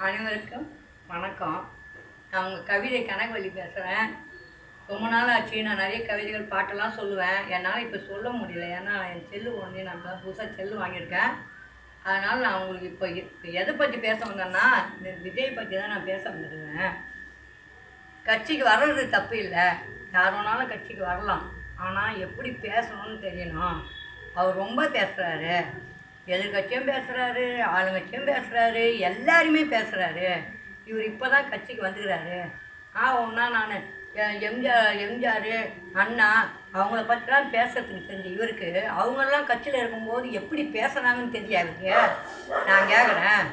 அனைவருக்கும் வணக்கம். நான் உங்கள் கவிதை கனகவள்ளி பேசுகிறேன். ரொம்ப நாள் ஆச்சு. நான் நிறைய கவிதைகள் பாட்டெல்லாம் சொல்லுவேன். என்னால் இப்போ சொல்ல முடியல. ஏன்னா என் செல்லு ஒன்றே நான் புதுசாக செல்லு வாங்கியிருக்கேன். அதனால் நான் உங்களுக்கு இப்போ எதை பற்றி பேச வந்தேன்னா, இந்த விஜய் பற்றி தான் நான் பேச வந்துருக்கேன். கட்சிக்கு வர்றது தப்பு இல்லை, யார் வேணாலும் கட்சிக்கு வரலாம். ஆனால் எப்படி பேசணும்னு தெரியணும். அவர் ரொம்ப பேசுகிறாரு, எதிர்கட்சியும் பேசுகிறாரு, ஆளுங்கட்சியும் பேசுகிறாரு, எல்லாருமே பேசுகிறாரு. இவர் இப்போ தான் கட்சிக்கு வந்துக்கிறாரு. ஒன்றா நான் எம்ஜிஆர் அண்ணா அவங்கள பற்றிலாம் பேசுறதுக்கு தெரிஞ்சு இவருக்கு அவங்களெலாம் கட்சியில் இருக்கும்போது எப்படி பேசுகிறாங்கன்னு தெரியாது இவருக்கு. நான் கேட்குறேன்,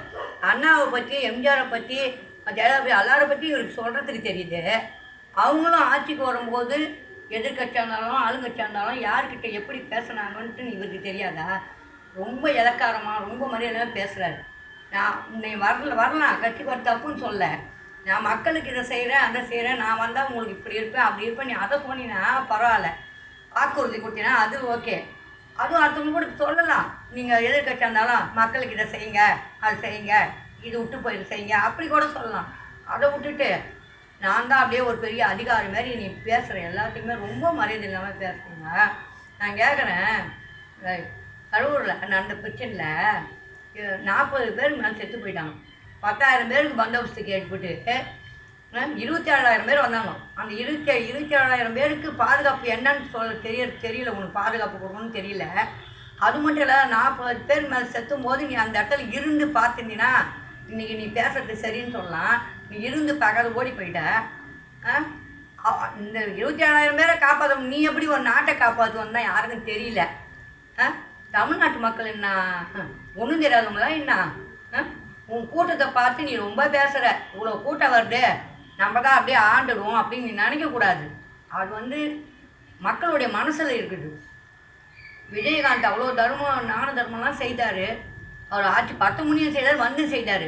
அண்ணாவை பற்றி எம்ஜிஆரை பற்றி ஜெயலலிதா எல்லாரை பற்றி இவருக்கு சொல்கிறதுக்கு தெரியுது. அவங்களும் ஆட்சிக்கு வரும்போது எதிர்கட்சியாக இருந்தாலும் ஆளுங்கட்சியாக இருந்தாலும் யார்கிட்ட எப்படி பேசுனாங்கன்ட்டு இவருக்கு தெரியாதா? ரொம்ப இலக்காரமாக ரொம்ப மரியாதையாக பேசுகிறாரு. நான் இன்னை வரலாம் கட்சிக்கு வர தப்புன்னு சொல்ல. நான் மக்களுக்கு இதை செய்கிறேன் அதை செய்கிறேன், நான் வந்தால் உங்களுக்கு இப்படி இருப்பேன் அப்படி இருப்பேன், நீ அதை சொன்னீங்கன்னா பரவாயில்ல, வாக்குறுதி கொடுத்தீங்கன்னா அது ஓகே. அதுவும் அடுத்தவங்க கூட சொல்லலாம். நீங்கள் எதிர்கட்சியாக இருந்தாலும் மக்களுக்கு இதை செய்யுங்க அது செய்யுங்க, இது விட்டு போயிட்டு செய்யுங்க அப்படி கூட சொல்லலாம். அதை விட்டுட்டு நான் தான் அப்படியே ஒரு பெரிய அதிகாரி மாதிரி நீ பேசுகிறேன், எல்லாத்துக்குமே ரொம்ப மரியாதை இல்லாமல் பேசுகிறீங்க. நான் கேட்குறேன், கரூரில் நடந்த பிரச்சனையில் 40 பேருக்கு மேலே செத்து போயிட்டாங்க. 10,000 பேருக்கு பந்தோபஸ்து கேட்டுவிட்டு 27,000 பேர் வந்தாங்க. அந்த 27,000 பேருக்கு பாதுகாப்பு என்னன்னு தெரியல. உனக்கு பாதுகாப்பு கொடுக்கணும்னு தெரியல. அது மட்டும் இல்லை, 40 பேர் மேலே செத்தும் போது நீ அந்த இடத்துல இருந்து பார்த்துருந்தீங்கன்னா இன்றைக்கி நீ பேசுறது சரின்னு சொல்லலாம். நீ இருந்து பார்க்காத ஓடி போயிட்ட. இந்த 27,000 பேரை காப்பாற்ற நீ எப்படி ஒரு நாட்டை காப்பாற்றுவோன்னு தான் யாருக்கும் தெரியல. தமிழ்நாட்டு மக்கள் என்ன ஒன்றும் தெரியாதவங்களா என்ன? உன் கூட்டத்தை பார்த்து நீ ரொம்ப பேசுகிற, இவ்வளோ கூட்டம் வருது நம்ம தான் அப்படியே ஆண்டுடுவோம் அப்படின்னு நீ நினைக்கக்கூடாது. அது மக்களுடைய மனசில் இருக்குது. விஜயகாந்த் அவ்வளோ தர்மம் ஞான தர்மம்லாம் செய்தார். அவர் ஆட்சி 10 முனியும் செய்தார், வந்து செய்தார்.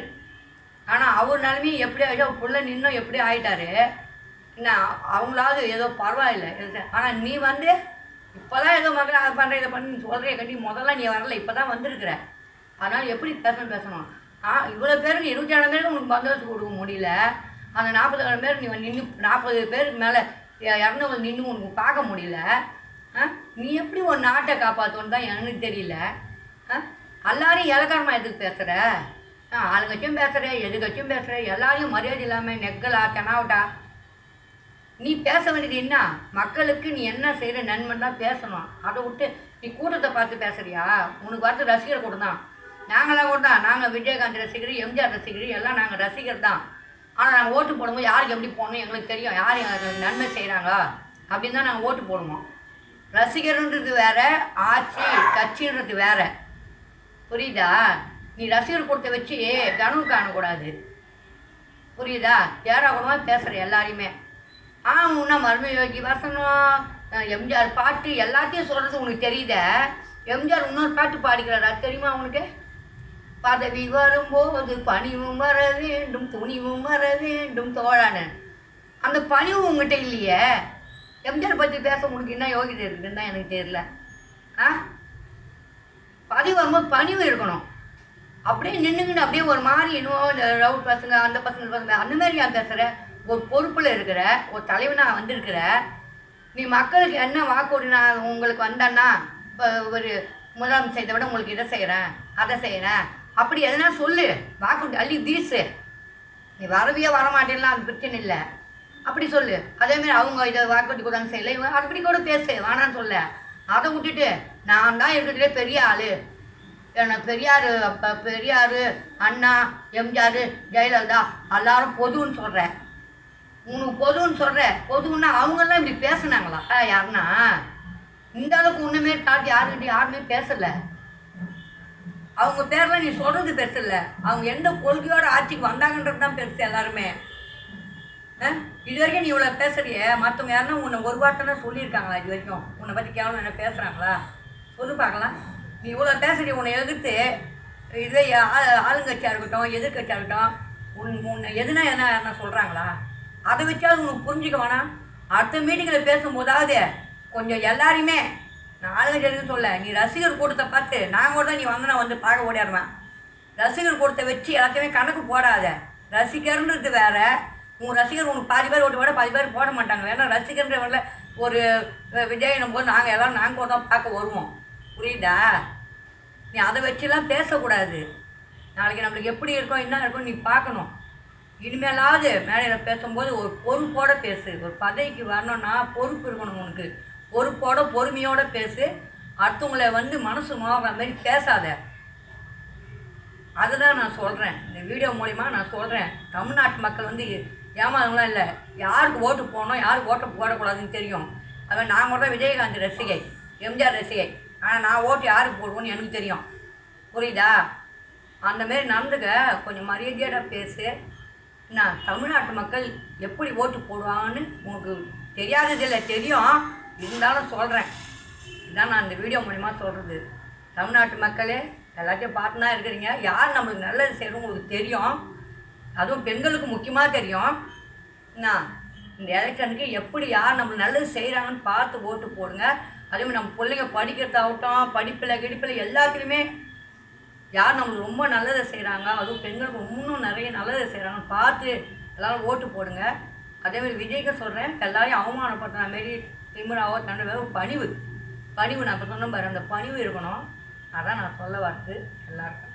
ஆனால் அவர் நிலைமையும் எப்படி ஆகிட்டோ புள்ள நின்னும் எப்படி ஆகிட்டாரு. என்ன அவங்களாவது ஏதோ பரவாயில்லை. ஆனால் நீ இப்போ தான் ஏதோ மக்கள் அதை பண்ணுற இதை பண்ணி சொல்கிற கட்டி முதல்ல நீ வரல, இப்போ தான் வந்திருக்கிற. அதனால் எப்படி பேசணும்? இவ்வளோ பேருக்கு 27,000 பேருக்கு உனக்கு பந்தோபஸ்து கொடுக்க முடியல. அந்த 40,000 பேர் நீ நின்று 40 பேருக்கு மேலே இறந்தவங்க நின்று உனக்கு பார்க்க முடியல. நீ எப்படி ஒரு நாட்டை காப்பாற்றோன்னு தான் எனக்கு தெரியல. எல்லாரையும் இலக்காரமாக எதுக்கு பேசுகிற? ஆளுங்கட்சியும் பேசுகிற, எதுக்கட்சியும் பேசுகிற, எல்லாரையும் மரியாதை இல்லாமல் நெக்கலா தெனாவட்டா. நீ பேச வேண்டியது என்ன? மக்களுக்கு நீ என்ன செய்கிற நன்மை தான் பேசணும். அதை விட்டு நீ கூட்டத்தை பார்த்து பேசுகிறியா? உனக்கு பார்த்து ரசிகர் கூட தான். நாங்களாம் கூட தான். நாங்கள் விஜயகாந்த் ரசிகர், எம்ஜிஆர் ரசிகர், எல்லாம் நாங்கள் ரசிகர் தான். ஆனால் நாங்கள் ஓட்டு போடும்போது யாருக்கு எப்படி போடணும் எங்களுக்கு தெரியும். யார் எங்களுக்கு நன்மை செய்கிறாங்களா அப்படின்னு தான் நாங்கள் ஓட்டு போடுவோம். ரசிகர்ன்றது வேறு, ஆட்சி கட்சின்றது வேறு. புரியுதா? நீ ரசிகர் கூட்டத்தை வச்சு கனவு காணக்கூடாது. புரியுதா? ஏறாகூடமாக பேசுகிற எல்லாரையுமே. உன்ன மர்ம யோகி வசனம், எம்ஜிஆர் பாட்டு எல்லாத்தையும் சொல்கிறது உனக்கு தெரியுத. எம்ஜிஆர் இன்னொரு பாட்டு பாடிக்கிறாரா தெரியுமா உனக்கு? பதவி வரும்போது பணிவும் வர வேண்டும் துணிவும் வர வேண்டும் தோழான. அந்த பணிவு உங்ககிட்ட இல்லையே. எம்ஜிஆர் பற்றி பேச உனக்கு என்ன யோகிதை இருக்குதுன்னு தான் எனக்கு தெரியல. பதவி வரும்போது பணிவு இருக்கணும். அப்படியே நின்றுக்கிட்டு அப்படியே ஒரு மாதிரி இன்னும் இந்த ரவுட் பசங்க அந்த பசங்க அந்த மாதிரி ஏன் பேசுகிற? ஒரு பொறுப்பில் இருக்கிற ஒரு தலைவனாக வந்திருக்கிற நீ மக்களுக்கு என்ன வாக்குறுதி நான் உங்களுக்கு வந்தேன்னா இப்போ ஒரு முதலமைச்சரை விட உங்களுக்கு இதை செய்கிறேன் அதை செய்கிறேன் அப்படி எதனா சொல்லு. வாக்குறுதி அள்ளி வீசு. நீ வரவே வரமாட்டேன்னா அது பிரச்சனை இல்லை. அப்படி சொல்லு. அதேமாரி அவங்க இதை வாக்குறுதி கூட செய்யலை அப்படி கூட பேசு, வேணான்னு சொல்ல. அதை விட்டுட்டு நான் தான் இருக்கிறதுலே பெரிய ஆள், எனக்கு பெரியார் அண்ணா எம்ஜிஆர் ஜெயலலிதா எல்லாரும் பொதுன்னு சொல்கிறேன். உனக்கு பொதுன்னு சொல்கிற, பொதுன்னா அவங்கெல்லாம் இப்படி பேசுனாங்களா? யாருன்னா இந்த அளவுக்கு ஒன்றுமே தாட்டி யாருமே பேசலை. அவங்க பேரெலாம் நீ சொல்கிறது பெருசு இல்லை, அவங்க எந்த கொள்கையோட ஆட்சிக்கு வந்தாங்கன்றது தான் பெருசு. எல்லாருமே இது வரைக்கும் நீ இவ்வளோ பேசுறியே, மற்றவங்க யாருன்னா உன்னை ஒரு வார்த்தை சொல்லியிருக்காங்களா இது வரைக்கும்? உன்னை பற்றி கேவலம் என்ன பேசுகிறாங்களா? சொல்லு பார்க்கலாம். நீ இவ்வளோ பேசுறிய, உன்னை எதிர்த்து இதே ஆளுங்கட்சியாக இருக்கட்டும் எதிர்கட்சியாக இருக்கட்டும் உன்னை எதுனா என்ன சொல்கிறாங்களா? அதை வச்சாவது உனக்கு புரிஞ்சிக்க வேணாம். அடுத்த மீட்டிங்கில் பேசும்போதாவது கொஞ்சம் எல்லாரையுமே நான் ஆளுங்கட்சி சொல்ல, நீ ரசிகர் கூட்டத்தை பார்த்து நான் கூட தான் நீ வந்து பார்க்க ஓடிடுவேன். ரசிகர் கூட்டத்தை வச்சு எல்லாத்தையுமே கணக்கு போடாத. ரசிகர்ன்றது வேற. உங்கள் ரசிகர் உனக்கு பாதி பேர் ஓட்டு போட பாதி பேர் போட மாட்டாங்க. ஏன்னா ரசிகர்ன்ற வரல ஒரு விஜயனும் போது நாங்கள் எல்லோரும் நாங்கள் கூட தான் பார்க்க வருவோம். புரியுதா? நீ அதை வச்சுலாம் பேசக்கூடாது. நாளைக்கு நம்மளுக்கு எப்படி இருக்கும் என்ன இருக்கும் நீ பார்க்கணும். இனிமேலாவது மேடையில் பேசும்போது ஒரு பொறுப்போடு பேசு. ஒரு பதவிக்கு வரணும்னா பொறுப்பு இருக்கணும் உனக்கு. பொறுப்போட பொறுமையோடு பேசு. அடுத்தவங்களை மனசு நோகிற மாதிரி பேசாத. அதுதான் நான் சொல்கிறேன். இந்த வீடியோ மூலிமா நான் சொல்கிறேன். தமிழ்நாட்டு மக்கள் ஏமாறவங்களாம் இல்லை. யாருக்கு ஓட்டு போடணும் யாருக்கு ஓட்டு போடக்கூடாதுன்னு தெரியும். அவன் நான் கூட விஜயகாந்த் ரசிகை, எம்ஜிஆர் ரசிகை. ஆனால் நான் ஓட்டு யாருக்கு போடுவோன்னு எனக்கு தெரியும். புரியுதா? அந்தமாரி நடந்துக்க. கொஞ்சம் மரியாதையோட பேசு. நான் தமிழ்நாட்டு மக்கள் எப்படி ஓட்டு போடுவாங்கன்னு உனக்கு தெரியாததில்லை, தெரியும். இருந்தாலும் சொல்கிறேன். இதுதான் நான் இந்த வீடியோ மூலிமா சொல்கிறது. தமிழ்நாட்டு மக்களே எல்லாத்தையும் பார்த்து தான் இருக்கிறீங்க. யார் நம்மளுக்கு நல்லது செய்யணும் உங்களுக்கு தெரியும். அதுவும் பெண்களுக்கு முக்கியமாக தெரியும். இந்த எலெக்ஷனுக்கு எப்படி யார் நம்மளுக்கு நல்லது செய்கிறாங்கன்னு பார்த்து ஓட்டு போடுங்க. அதேமாதிரி நம்ம பிள்ளைங்க படிக்கிறதாகட்டும், படிப்பில் கிடிப்பில் எல்லாத்துலேயுமே யார் நம்மளுக்கு ரொம்ப நல்லதை செய்கிறாங்க, அதுவும் பெண்களுக்கு இன்னும் நிறைய நல்லதை செய்கிறாங்கன்னு பார்த்து எல்லோரும் ஓட்டு போடுங்க. அதேமாதிரி விஜய்க்கு சொல்கிறேன், எல்லாரையும் அவமானப்படுத்துகிற மாரி திமுறாவோ தண்டை பணிவு நான் இப்போ சொன்ன பாரு, அந்த பணிவு இருக்கணும். அதான் நான் சொல்ல வரது எல்லாருக்கும்.